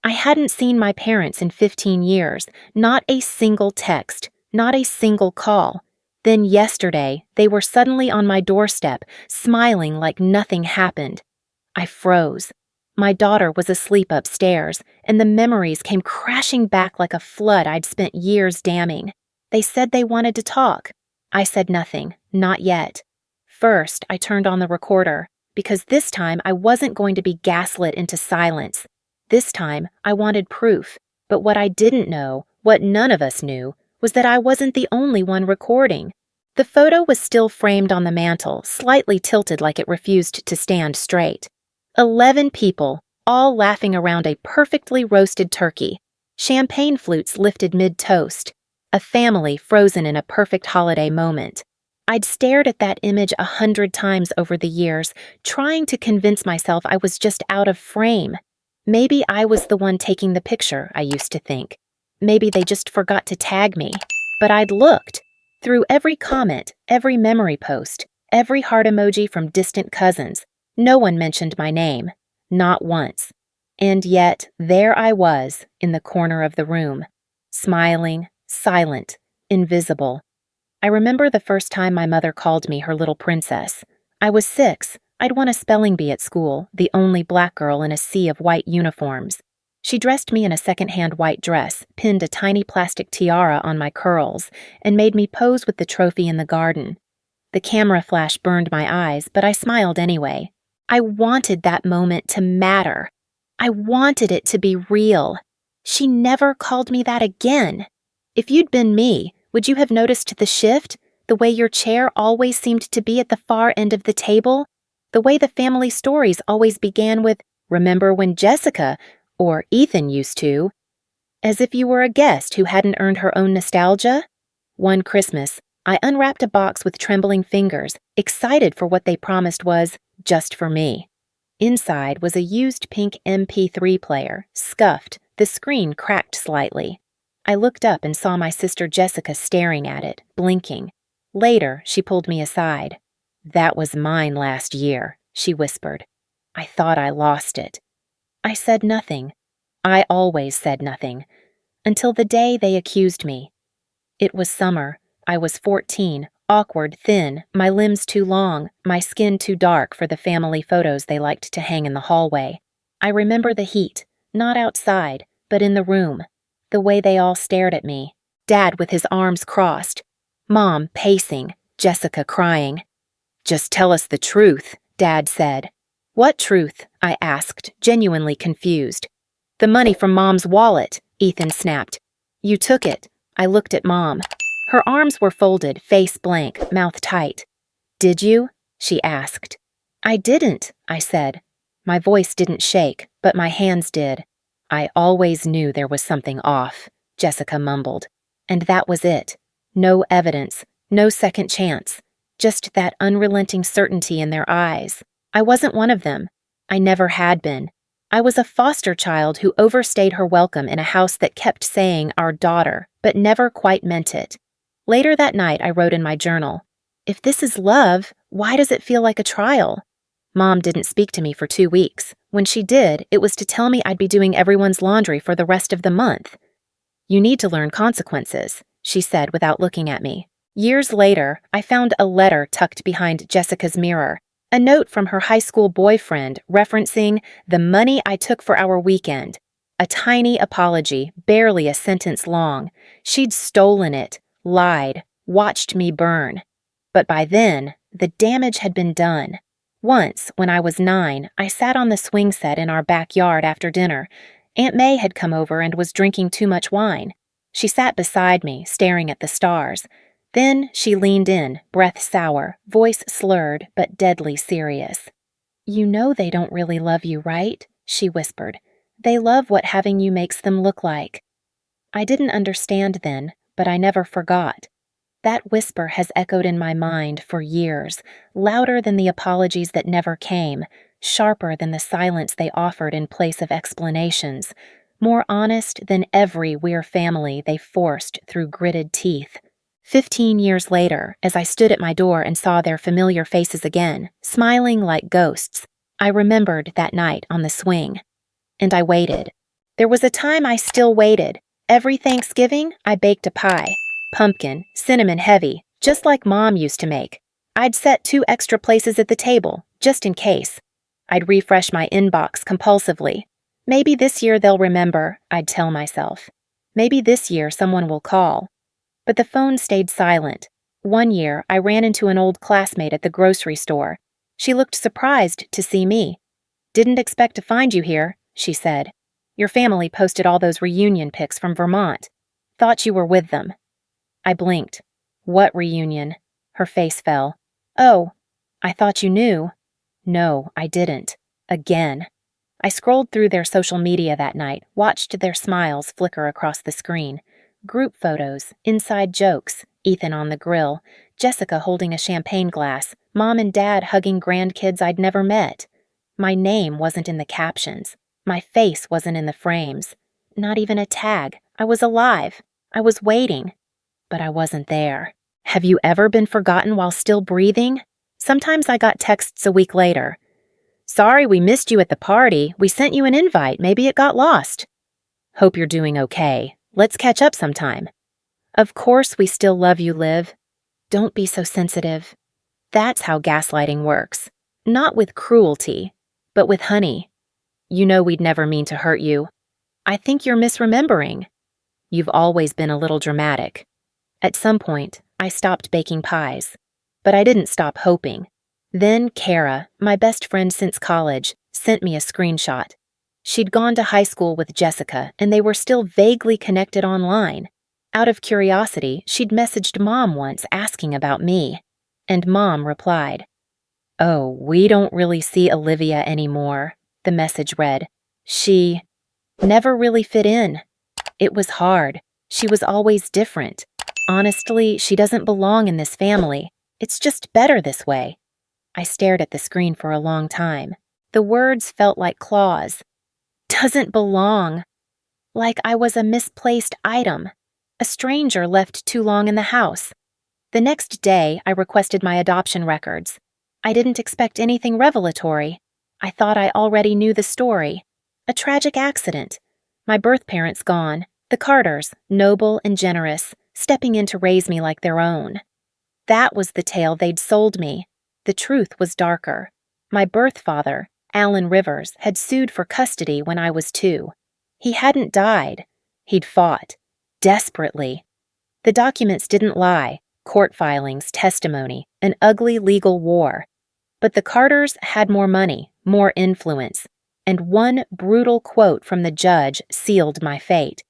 I hadn't seen my parents in 15 years, not a single text, not a single call. Then yesterday, they were suddenly on my doorstep, smiling like nothing happened. I froze. My daughter was asleep upstairs, and the memories came crashing back like a flood I'd spent years damming. They said they wanted to talk. I said nothing, not yet. First, I turned on the recorder, because this time I wasn't going to be gaslit into silence. This time, I wanted proof, but what I didn't know, what none of us knew, was that I wasn't the only one recording. The photo was still framed on the mantel, slightly tilted like it refused to stand straight. 11 people, all laughing around a perfectly roasted turkey, champagne flutes lifted mid-toast, a family frozen in a perfect holiday moment. I'd stared at that image 100 times over the years, trying to convince myself I was just out of frame. Maybe I was the one taking the picture, I used to think. Maybe they just forgot to tag me. But I'd looked. Through every comment, every memory post, every heart emoji from distant cousins, no one mentioned my name. Not once. And yet, there I was, in the corner of the room. Smiling, silent, invisible. I remember the first time my mother called me her little princess. I was 6. I'd won a spelling bee at school, the only black girl in a sea of white uniforms. She dressed me in a second-hand white dress, pinned a tiny plastic tiara on my curls, and made me pose with the trophy in the garden. The camera flash burned my eyes, but I smiled anyway. I wanted that moment to matter. I wanted it to be real. She never called me that again. If you'd been me, would you have noticed the shift? The way your chair always seemed to be at the far end of the table? The way the family stories always began with, "Remember when Jessica," or "Ethan used to," as if you were a guest who hadn't earned her own nostalgia? One Christmas, I unwrapped a box with trembling fingers, excited for what they promised was just for me. Inside was a used pink MP3 player, scuffed, the screen cracked slightly. I looked up and saw my sister Jessica staring at it, blinking. Later, she pulled me aside. "That was mine last year," she whispered. "I thought I lost it." I said nothing. I always said nothing. Until the day they accused me. It was summer. I was 14, awkward, thin, my limbs too long, my skin too dark for the family photos they liked to hang in the hallway. I remember the heat, not outside, but in the room. The way they all stared at me. Dad with his arms crossed. Mom pacing, Jessica crying. "Just tell us the truth," Dad said. "What truth?" I asked, genuinely confused. "The money from Mom's wallet," Ethan snapped. "You took it." I looked at Mom. Her arms were folded, face blank, mouth tight. "Did you?" she asked. "I didn't," I said. My voice didn't shake, but my hands did. "I always knew there was something off," Jessica mumbled. And that was it. No evidence, no second chance. Just that unrelenting certainty in their eyes. I wasn't one of them. I never had been. I was a foster child who overstayed her welcome in a house that kept saying "our daughter," but never quite meant it. Later that night, I wrote in my journal, "If this is love, why does it feel like a trial?" Mom didn't speak to me for 2 weeks. When she did, it was to tell me I'd be doing everyone's laundry for the rest of the month. "You need to learn consequences," she said without looking at me. Years later, I found a letter tucked behind Jessica's mirror, a note from her high school boyfriend referencing the money I took for our weekend. A tiny apology, barely a sentence long. She'd stolen it, lied, watched me burn. But by then, the damage had been done. Once, when I was 9, I sat on the swing set in our backyard after dinner. Aunt May had come over and was drinking too much wine. She sat beside me, staring at the stars. Then she leaned in, breath sour, voice slurred but deadly serious. "You know they don't really love you, right?" she whispered. "They love what having you makes them look like." I didn't understand then, but I never forgot. That whisper has echoed in my mind for years, louder than the apologies that never came, sharper than the silence they offered in place of explanations, more honest than every we're family they forced through gritted teeth. 15 years later, as I stood at my door and saw their familiar faces again, smiling like ghosts, I remembered that night on the swing. And I waited. There was a time I still waited. Every Thanksgiving, I baked a pie. Pumpkin, cinnamon heavy, just like Mom used to make. I'd set 2 extra places at the table, just in case. I'd refresh my inbox compulsively. Maybe this year they'll remember, I'd tell myself. Maybe this year someone will call. But the phone stayed silent. One year, I ran into an old classmate at the grocery store. She looked surprised to see me. "Didn't expect to find you here," she said. "Your family posted all those reunion pics from Vermont. Thought you were with them." I blinked. "What reunion?" Her face fell. "Oh, I thought you knew." No, I didn't. Again. I scrolled through their social media that night, watched their smiles flicker across the screen. Group photos, inside jokes, Ethan on the grill, Jessica holding a champagne glass, Mom and Dad hugging grandkids I'd never met. My name wasn't in the captions. My face wasn't in the frames. Not even a tag. I was alive. I was waiting. But I wasn't there. Have you ever been forgotten while still breathing? Sometimes I got texts a week later. "Sorry we missed you at the party. We sent you an invite. Maybe it got lost." "Hope you're doing okay. Let's catch up sometime." "Of course we still love you, Liv. Don't be so sensitive." That's how gaslighting works. Not with cruelty, but with honey. "You know we'd never mean to hurt you." "I think you're misremembering." "You've always been a little dramatic." At some point, I stopped baking pies. But I didn't stop hoping. Then Kara, my best friend since college, sent me a screenshot. She'd gone to high school with Jessica, and they were still vaguely connected online. Out of curiosity, she'd messaged Mom once asking about me. And Mom replied. "Oh, we don't really see Olivia anymore," the message read. "She never really fit in. It was hard. She was always different. Honestly, she doesn't belong in this family. It's just better this way." I stared at the screen for a long time. The words felt like claws. Doesn't belong. Like I was a misplaced item. A stranger left too long in the house. The next day, I requested my adoption records. I didn't expect anything revelatory. I thought I already knew the story. A tragic accident. My birth parents gone. The Carters, noble and generous, stepping in to raise me like their own. That was the tale they'd sold me. The truth was darker. My birth father, Alan Rivers, had sued for custody when I was 2. He hadn't died. He'd fought. Desperately. The documents didn't lie. Court filings, testimony, an ugly legal war. But the Carters had more money, more influence, and one brutal quote from the judge sealed my fate.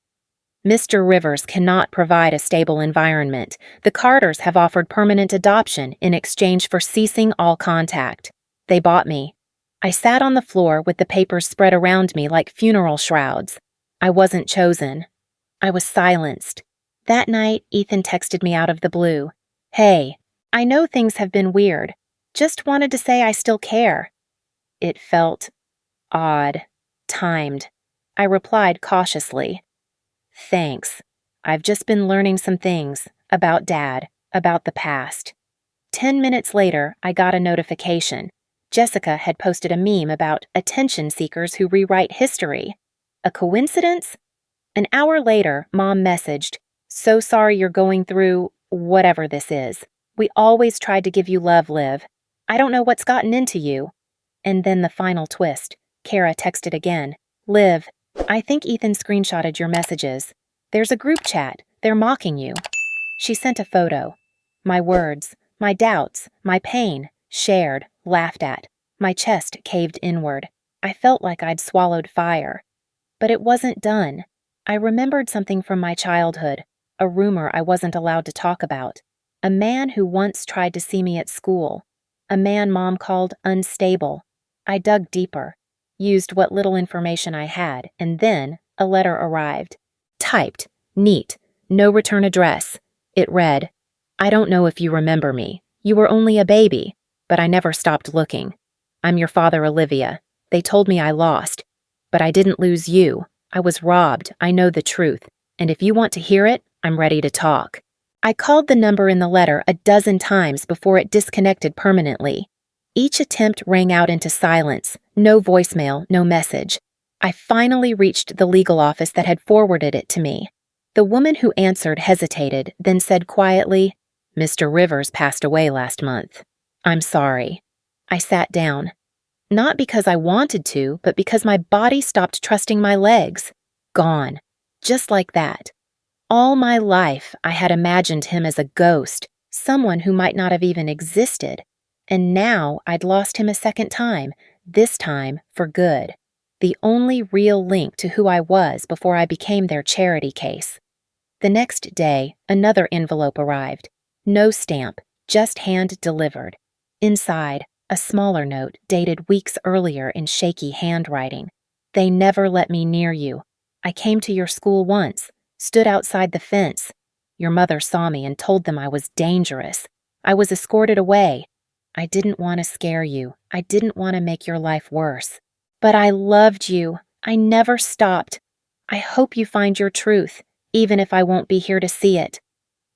"Mr. Rivers cannot provide a stable environment. The Carters have offered permanent adoption in exchange for ceasing all contact." They bought me. I sat on the floor with the papers spread around me like funeral shrouds. I wasn't chosen. I was silenced. That night, Ethan texted me out of the blue. "Hey, I know things have been weird. Just wanted to say I still care." It felt odd, timed. I replied cautiously. "Thanks. I've just been learning some things about Dad, about the past." 10 minutes later, I got a notification. Jessica had posted a meme about attention seekers who rewrite history. A coincidence? An hour later, Mom messaged, "So sorry you're going through whatever this is. We always tried to give you love, Liv. I don't know what's gotten into you." And then the final twist. Kara texted again. "Liv, I think Ethan screenshotted your messages. There's a group chat. They're mocking you." She sent a photo. My words, my doubts, my pain, shared, laughed at. My chest caved inward. I felt like I'd swallowed fire. But it wasn't done. I remembered something from my childhood, a rumor I wasn't allowed to talk about. A man who once tried to see me at school. A man Mom called unstable. I dug deeper. Used what little information I had, and then a letter arrived. Typed, neat, no return address. It read, "I don't know if you remember me. You were only a baby, but I never stopped looking. I'm your father, Olivia. They told me I lost. But I didn't lose you. I was robbed. I know the truth. And if you want to hear it, I'm ready to talk." I called the number in the letter a dozen times before it disconnected permanently. Each attempt rang out into silence. No voicemail, no message. I finally reached the legal office that had forwarded it to me. The woman who answered hesitated, then said quietly, "Mr. Rivers passed away last month. I'm sorry." I sat down. Not because I wanted to, but because my body stopped trusting my legs. Gone. Just like that. All my life, I had imagined him as a ghost, someone who might not have even existed. And now I'd lost him a second time, this time for good. The only real link to who I was before I became their charity case. The next day, another envelope arrived. No stamp, just hand-delivered. Inside, a smaller note dated weeks earlier in shaky handwriting. "They never let me near you. I came to your school once, stood outside the fence. Your mother saw me and told them I was dangerous. I was escorted away. I didn't want to scare you. I didn't want to make your life worse. But I loved you. I never stopped. I hope you find your truth, even if I won't be here to see it."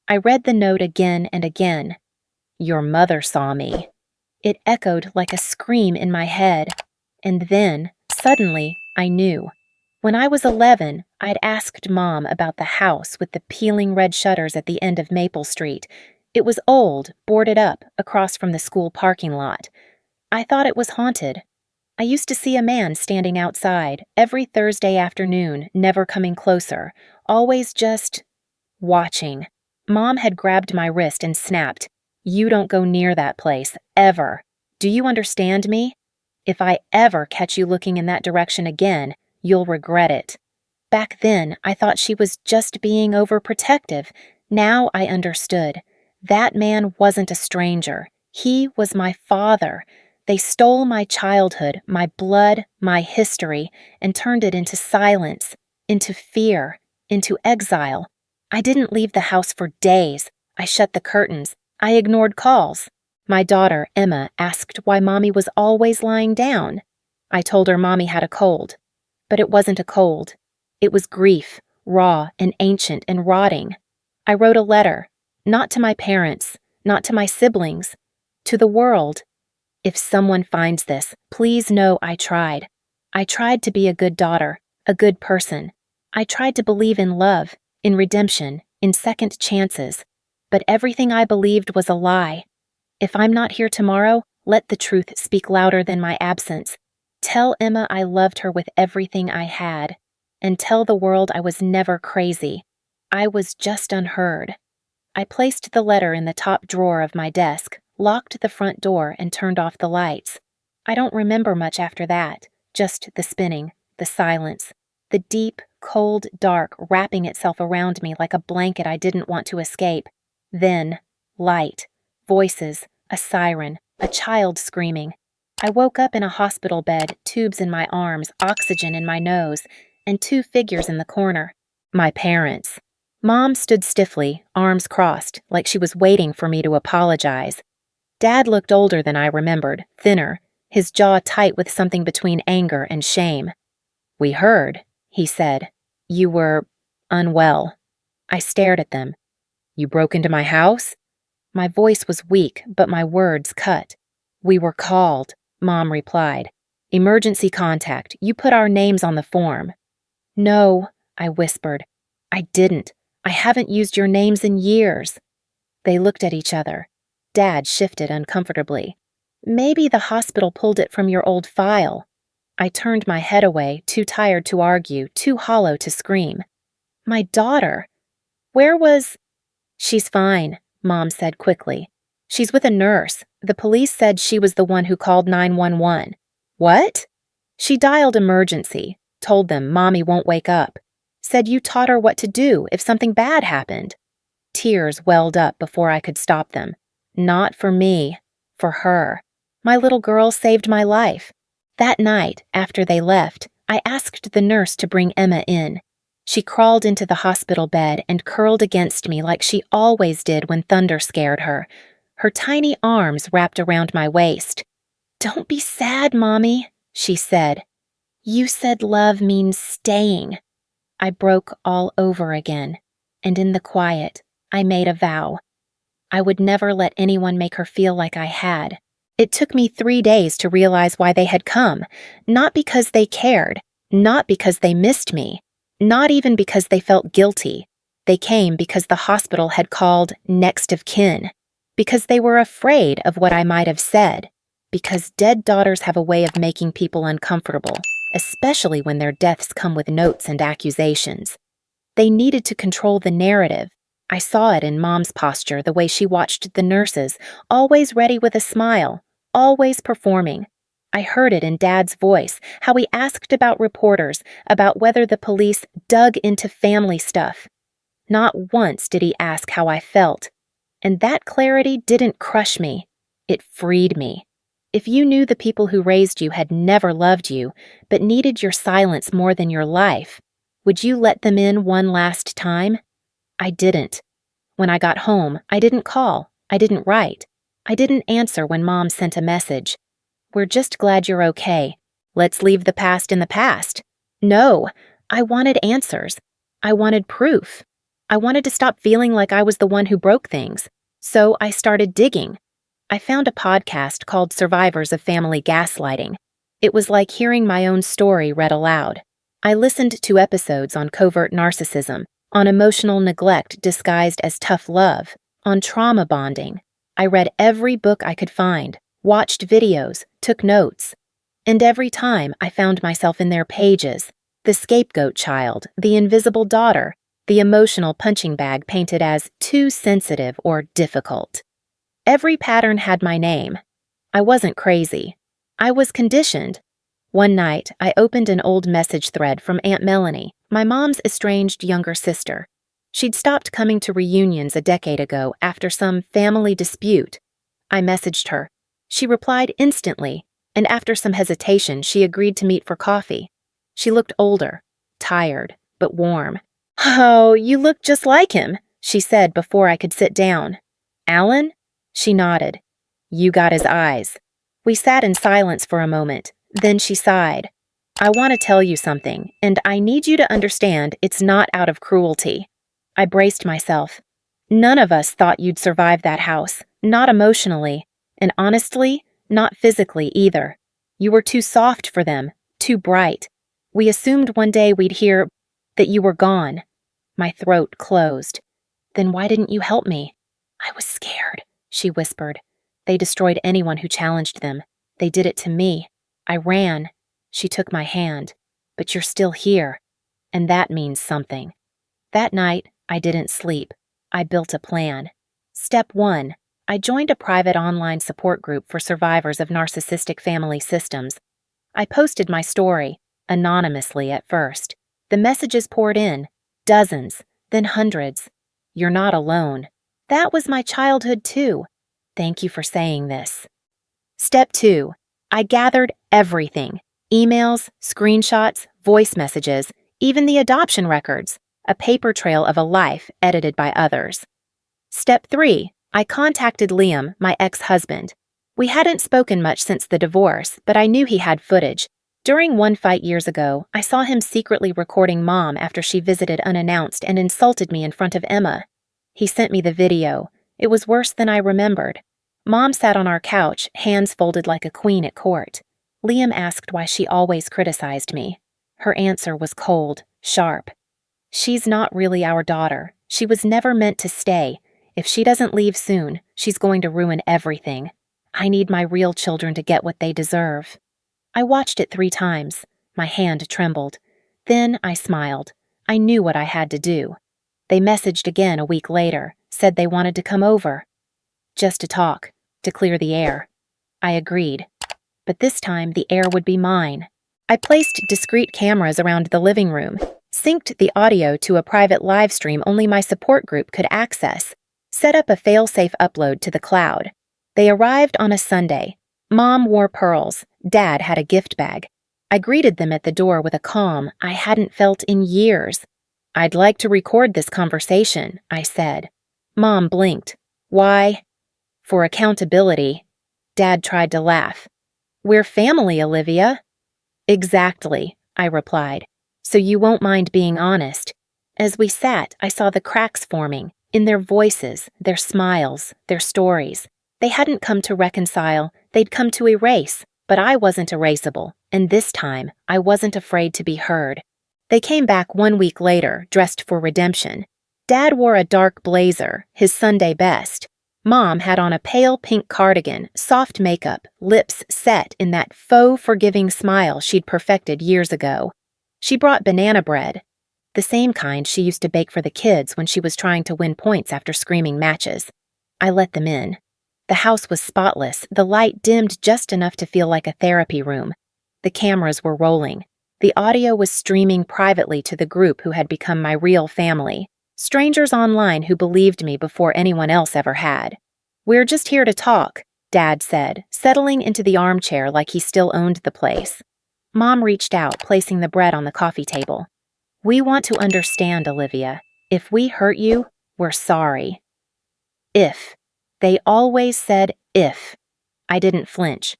I read the note again and again. "Your mother saw me." It echoed like a scream in my head. And then, suddenly, I knew. When I was 11, I'd asked Mom about the house with the peeling red shutters at the end of Maple Street. It was old, boarded up, across from the school parking lot. I thought it was haunted. I used to see a man standing outside every Thursday afternoon, never coming closer, always just watching. Mom had grabbed my wrist and snapped, "You don't go near that place, ever. Do you understand me? If I ever catch you looking in that direction again, you'll regret it." Back then, I thought she was just being overprotective. Now I understood. That man wasn't a stranger. He was my father. They stole my childhood, my blood, my history, and turned it into silence, into fear, into exile. I didn't leave the house for days. I shut the curtains. I ignored calls. My daughter, Emma, asked why Mommy was always lying down. I told her Mommy had a cold. But it wasn't a cold. It was grief, raw and ancient and rotting. I wrote a letter, not to my parents, not to my siblings, to the world. If someone finds this, please know I tried. I tried to be a good daughter, a good person. I tried to believe in love, in redemption, in second chances. But everything I believed was a lie. If I'm not here tomorrow, let the truth speak louder than my absence. Tell Emma I loved her with everything I had. And tell the world I was never crazy. I was just unheard. I placed the letter in the top drawer of my desk, locked the front door, and turned off the lights. I don't remember much after that, just the spinning, the silence, the deep, cold dark wrapping itself around me like a blanket I didn't want to escape. Then, light, voices, a siren, a child screaming. I woke up in a hospital bed, tubes in my arms, oxygen in my nose, and two figures in the corner. My parents. Mom stood stiffly, arms crossed, like she was waiting for me to apologize. Dad looked older than I remembered, thinner, his jaw tight with something between anger and shame. "We heard," he said. "You were unwell." I stared at them. "You broke into my house?" My voice was weak, but my words cut. "We were called," Mom replied. "Emergency contact. You put our names on the form." "No," I whispered. "I didn't. I haven't used your names in years." They looked at each other. Dad shifted uncomfortably. "Maybe the hospital pulled it from your old file." I turned my head away, too tired to argue, too hollow to scream. "My daughter. Where was—" "She's fine," Mom said quickly. "She's with a nurse. The police said she was the one who called 911. "What?" "She dialed emergency, told them Mommy won't wake up. Said you taught her what to do if something bad happened." Tears welled up before I could stop them. Not for me, for her. My little girl saved my life. That night, after they left, I asked the nurse to bring Emma in. She crawled into the hospital bed and curled against me like she always did when thunder scared her, her tiny arms wrapped around my waist. "Don't be sad, Mommy," she said. "You said love means staying." I broke all over again, and in the quiet, I made a vow. I would never let anyone make her feel like I had. It took me 3 days to realize why they had come, not because they cared, Not because they missed me. Not even because they felt guilty. They came because the hospital had called next of kin. Because they were afraid of what I might have said. Because dead daughters have a way of making people uncomfortable, especially when their deaths come with notes and accusations. They needed to control the narrative. I saw it in Mom's posture, the way she watched the nurses, always ready with a smile, always performing. I heard it in Dad's voice, how he asked about reporters, about whether the police dug into family stuff. Not once did he ask how I felt. And that clarity didn't crush me. It freed me. If you knew the people who raised you had never loved you, but needed your silence more than your life, would you let them in one last time? I didn't. When I got home, I didn't call. I didn't write. I didn't answer when Mom sent a message. We're just glad you're okay. Let's leave the past in the past. No, I wanted answers. I wanted proof. I wanted to stop feeling like I was the one who broke things. So I started digging. I found a podcast called Survivors of Family Gaslighting. It was like hearing my own story read aloud. I listened to episodes on covert narcissism, on emotional neglect disguised as tough love, on trauma bonding. I read every book I could find, watched videos, took notes. And every time I found myself in their pages, the scapegoat child, the invisible daughter, the emotional punching bag painted as too sensitive or difficult. Every pattern had my name. I wasn't crazy. I was conditioned. One night, I opened an old message thread from Aunt Melanie, my mom's estranged younger sister. She'd stopped coming to reunions a decade ago after some family dispute. I messaged her. She replied instantly, and after some hesitation, she agreed to meet for coffee. She looked older, tired, but warm. "Oh, you look just like him," she said before I could sit down. "Alan?" She nodded. "You got his eyes." We sat in silence for a moment. Then she sighed. "I want to tell you something, and I need you to understand it's not out of cruelty." I braced myself. "None of us thought you'd survive that house, not emotionally, and honestly, not physically either. You were too soft for them, too bright. We assumed one day we'd hear that you were gone." My throat closed. "Then why didn't you help me?" "I was scared," she whispered. "They destroyed anyone who challenged them. They did it to me. I ran." She took my hand. "But you're still here. And that means something." That night, I didn't sleep. I built a plan. Step 1. I joined a private online support group for survivors of narcissistic family systems. I posted my story, anonymously at first. The messages poured in, dozens, then hundreds. "You're not alone. That was my childhood too. Thank you for saying this." Step 2. I gathered everything. Emails, screenshots, voice messages, even the adoption records. A paper trail of a life edited by others. Step 3. I contacted Liam, my ex-husband. We hadn't spoken much since the divorce, but I knew he had footage. During one fight years ago, I saw him secretly recording Mom after she visited unannounced and insulted me in front of Emma. He sent me the video. It was worse than I remembered. Mom sat on our couch, hands folded like a queen at court. Liam asked why she always criticized me. Her answer was cold, sharp. "She's not really our daughter. She was never meant to stay. If she doesn't leave soon, she's going to ruin everything. I need my real children to get what they deserve." I watched it 3 times. My hand trembled. Then I smiled. I knew what I had to do. They messaged again a week later, said they wanted to come over. Just to talk, to clear the air. I agreed. But this time the air would be mine. I placed discreet cameras around the living room, synced the audio to a private live stream only my support group could access, set up a fail-safe upload to the cloud. They arrived on a Sunday. Mom wore pearls. Dad had a gift bag. I greeted them at the door with a calm I hadn't felt in years. "I'd like to record this conversation," I said. Mom blinked. "Why?" "For accountability." Dad tried to laugh. "We're family, Olivia." "Exactly," I replied. "So you won't mind being honest." As we sat, I saw the cracks forming, in their voices, their smiles, their stories. They hadn't come to reconcile, they'd come to erase, But I wasn't erasable, and this time, I wasn't afraid to be heard. They came back 1 week later, dressed for redemption. Dad wore a dark blazer, his Sunday best. Mom had on a pale pink cardigan, soft makeup, lips set in that faux forgiving smile she'd perfected years ago. She brought banana bread, the same kind she used to bake for the kids when she was trying to win points after screaming matches. I let them in. The house was spotless, the light dimmed just enough to feel like a therapy room. The cameras were rolling. The audio was streaming privately to the group who had become my real family. Strangers online who believed me before anyone else ever had. "We're just here to talk," Dad said, settling into the armchair like he still owned the place. Mom reached out, placing the bread on the coffee table. "We want to understand, Olivia. If we hurt you, we're sorry." If. They always said if. I didn't flinch.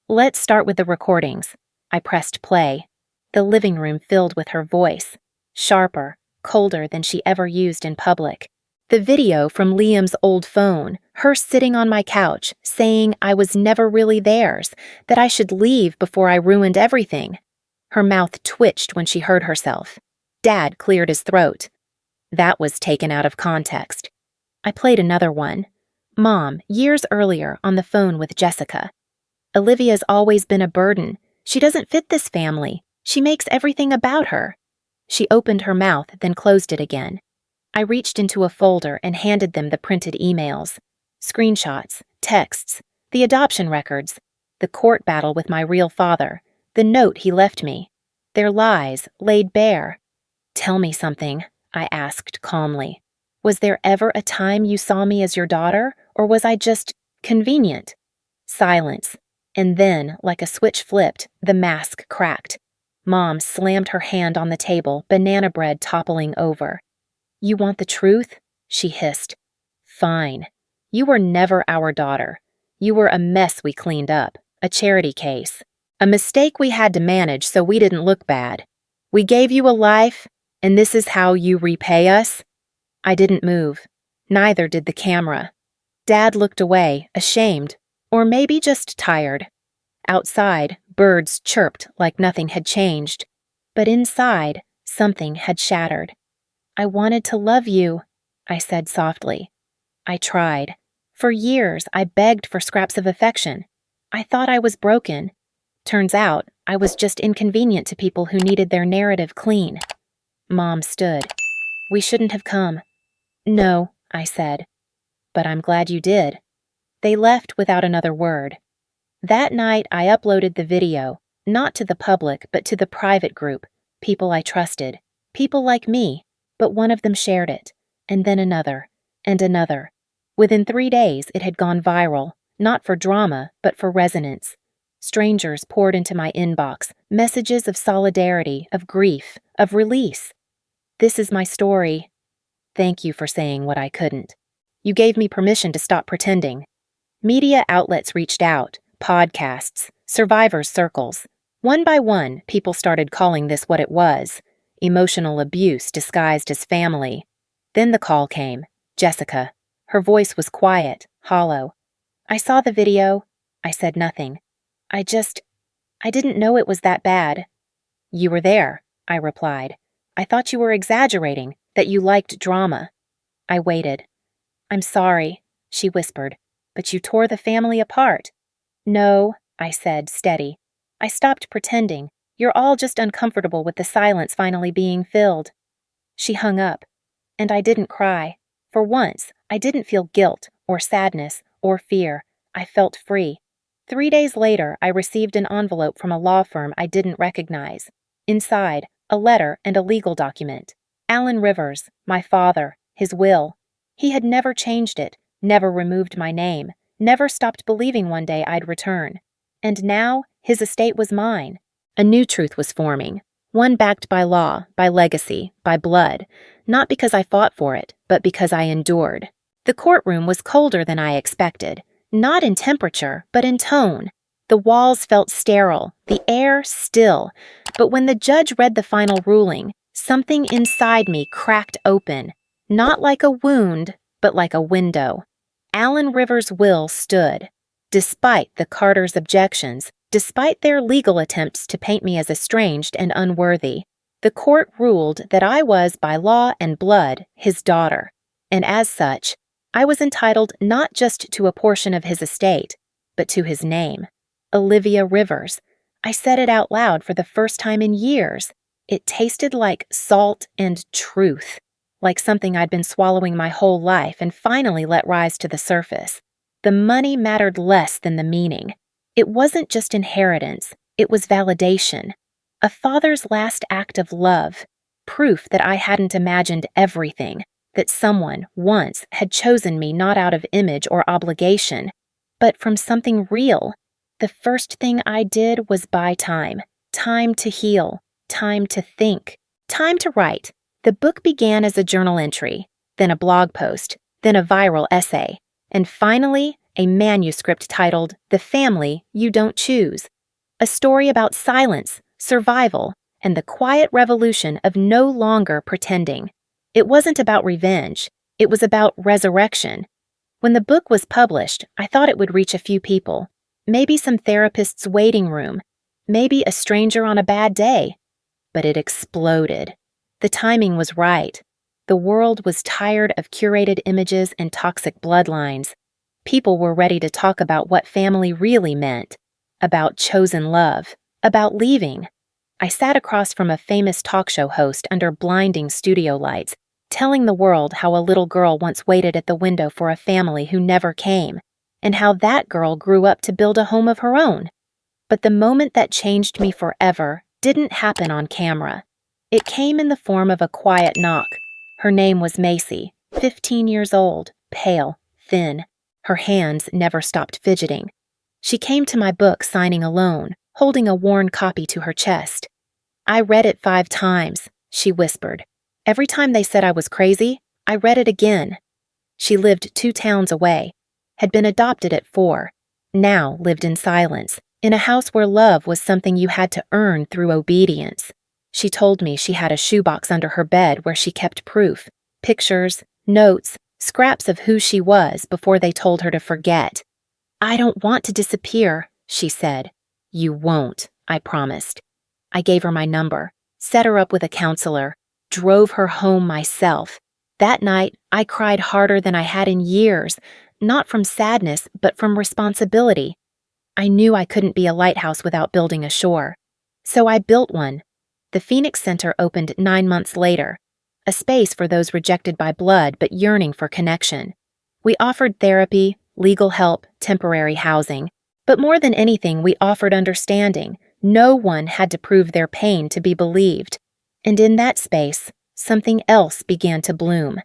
"Let's start with the recordings." I pressed play. The living room filled with her voice, sharper, colder than she ever used in public. The video from Liam's old phone, her sitting on my couch, saying I was never really theirs, that I should leave before I ruined everything. Her mouth twitched when she heard herself. Dad cleared his throat. That was taken out of context. I played another one. Mom, years earlier, on the phone with Jessica. "Olivia's always been a burden. She doesn't fit this family. She makes everything about her." She opened her mouth, then closed it again. I reached into a folder and handed them the printed emails. Screenshots, texts, the adoption records, the court battle with my real father, the note he left me. Their lies, laid bare. "Tell me something," I asked calmly. "Was there ever a time you saw me as your daughter, or was I just convenient?" Silence. And then, like a switch flipped, the mask cracked. Mom slammed her hand on the table, banana bread toppling over. "You want the truth?" she hissed. "Fine. You were never our daughter. You were a mess we cleaned up, a charity case. A mistake we had to manage so we didn't look bad. We gave you a life, and this is how you repay us?" I didn't move. Neither did the camera. Dad looked away, ashamed, or maybe just tired. Outside, birds chirped like nothing had changed. But inside, something had shattered. "I wanted to love you," I said softly. I tried. For years, I begged for scraps of affection. I thought I was broken. Turns out, I was just inconvenient to people who needed their narrative clean. Mom stood. "We shouldn't have come." "No," I said. "But I'm glad you did." They left without another word. That night, I uploaded the video, not to the public, but to the private group, people I trusted, people like me, but one of them shared it, and then another, and another. Within 3 days, it had gone viral, not for drama, but for resonance. Strangers poured into my inbox, messages of solidarity, of grief, of release. "This is my story. Thank you for saying what I couldn't. You gave me permission to stop pretending." Media outlets reached out, podcasts, survivors' circles. One by one, people started calling this what it was, emotional abuse disguised as family. Then the call came, Jessica. Her voice was quiet, hollow. "I saw the video." I said nothing. I didn't know it was that bad." "You were there," I replied. "I thought you were exaggerating, that you liked drama." I waited. "I'm sorry," she whispered, "but you tore the family apart." "No," I said, steady. "I stopped pretending. You're all just uncomfortable with the silence finally being filled." She hung up. And I didn't cry. For once, I didn't feel guilt, or sadness, or fear. I felt free. 3 days later, I received an envelope from a law firm I didn't recognize. Inside, a letter and a legal document. Alan Rivers, my father, his will. He had never changed it, never removed my name, never stopped believing one day I'd return. And now, his estate was mine. A new truth was forming, one backed by law, by legacy, by blood, not because I fought for it, but because I endured. The courtroom was colder than I expected, not in temperature, but in tone. The walls felt sterile, the air still, but when the judge read the final ruling, something inside me cracked open, not like a wound, but like a window. Alan Rivers' will stood. Despite the Carters' objections, despite their legal attempts to paint me as estranged and unworthy, the court ruled that I was, by law and blood, his daughter, and as such, I was entitled not just to a portion of his estate, but to his name, Olivia Rivers. I said it out loud for the first time in years. It tasted like salt and truth, like something I'd been swallowing my whole life and finally let rise to the surface. The money mattered less than the meaning. It wasn't just inheritance, it was validation. A father's last act of love, proof that I hadn't imagined everything, that someone, once, had chosen me not out of image or obligation, but from something real. The first thing I did was buy time. Time to heal. Time to think. Time to write. The book began as a journal entry, then a blog post, then a viral essay, and finally, a manuscript titled The Family You Don't Choose. A story about silence, survival, and the quiet revolution of no longer pretending. It wasn't about revenge. It was about resurrection. When the book was published, I thought it would reach a few people. Maybe some therapist's waiting room. Maybe a stranger on a bad day. But it exploded. The timing was right. The world was tired of curated images and toxic bloodlines. People were ready to talk about what family really meant, about chosen love, about leaving. I sat across from a famous talk show host under blinding studio lights, telling the world how a little girl once waited at the window for a family who never came, and how that girl grew up to build a home of her own. But the moment that changed me forever didn't happen on camera. It came in the form of a quiet knock. Her name was Macy, 15 years old, pale, thin. Her hands never stopped fidgeting. She came to my book signing alone, holding a worn copy to her chest. "I read it 5 times, she whispered. "Every time they said I was crazy, I read it again." She lived 2 towns away, had been adopted at 4, now lived in silence, in a house where love was something you had to earn through obedience. She told me she had a shoebox under her bed where she kept proof, pictures, notes, scraps of who she was before they told her to forget. "I don't want to disappear," she said. "You won't," I promised. I gave her my number, set her up with a counselor, drove her home myself. That night, I cried harder than I had in years, not from sadness, but from responsibility. I knew I couldn't be a lighthouse without building a shore. So I built one. The Phoenix Center opened 9 months later, a space for those rejected by blood but yearning for connection. We offered therapy, legal help, temporary housing, but more than anything, we offered understanding. No one had to prove their pain to be believed. And in that space, something else began to bloom.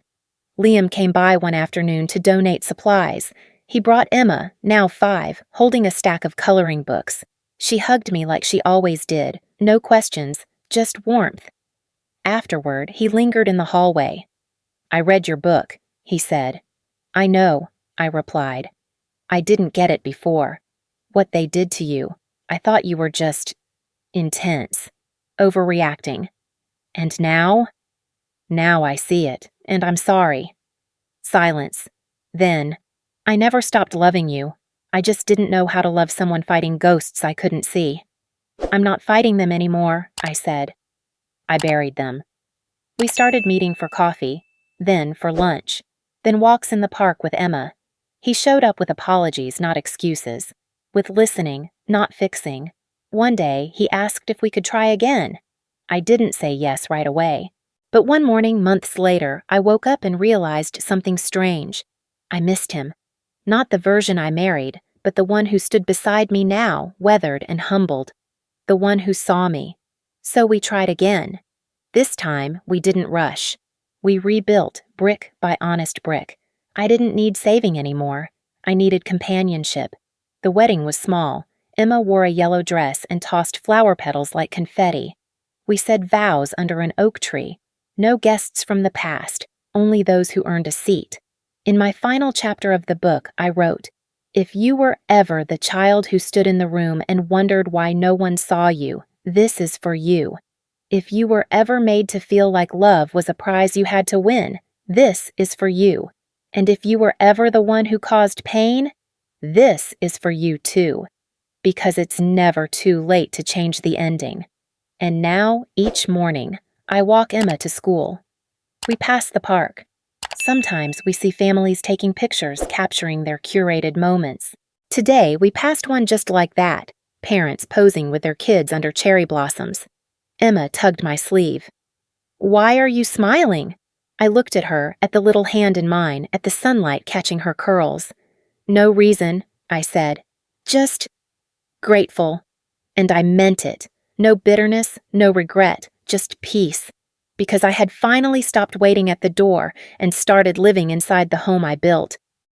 Liam came by one afternoon to donate supplies. He brought Emma, now 5, holding a stack of coloring books. She hugged me like she always did, no questions, just warmth. Afterward, he lingered in the hallway. "I read your book," he said. "I know," I replied. "I didn't get it before. What they did to you, I thought you were just intense, overreacting. And now? Now I see it, and I'm sorry." Silence. Then, "I never stopped loving you. I just didn't know how to love someone fighting ghosts I couldn't see." "I'm not fighting them anymore," I said. I buried them. We started meeting for coffee, then for lunch, then walks in the park with Emma. He showed up with apologies, not excuses, with listening, not fixing. One day, he asked if we could try again. I didn't say yes right away. But one morning, months later, I woke up and realized something strange. I missed him. Not the version I married, but the one who stood beside me now, weathered and humbled. The one who saw me. So we tried again. This time, we didn't rush. We rebuilt, brick by honest brick. I didn't need saving anymore. I needed companionship. The wedding was small. Emma wore a yellow dress and tossed flower petals like confetti. We said vows under an oak tree. No guests from the past, only those who earned a seat. In my final chapter of the book, I wrote, "If you were ever the child who stood in the room and wondered why no one saw you, this is for you. If you were ever made to feel like love was a prize you had to win, this is for you. And if you were ever the one who caused pain, This is for you too, because it's never too late to change the ending. And now, each morning, I walk Emma to school. We pass the park. Sometimes we see families taking pictures, capturing their curated moments. Today, we passed one just like that, parents posing with their kids under cherry blossoms. Emma tugged my sleeve. "Why are you smiling?" I looked at her, at the little hand in mine, at the sunlight catching her curls. "No reason," I said. "Just grateful." And I meant it. No bitterness, no regret, just peace. Because I had finally stopped waiting at the door and started living inside the home I built.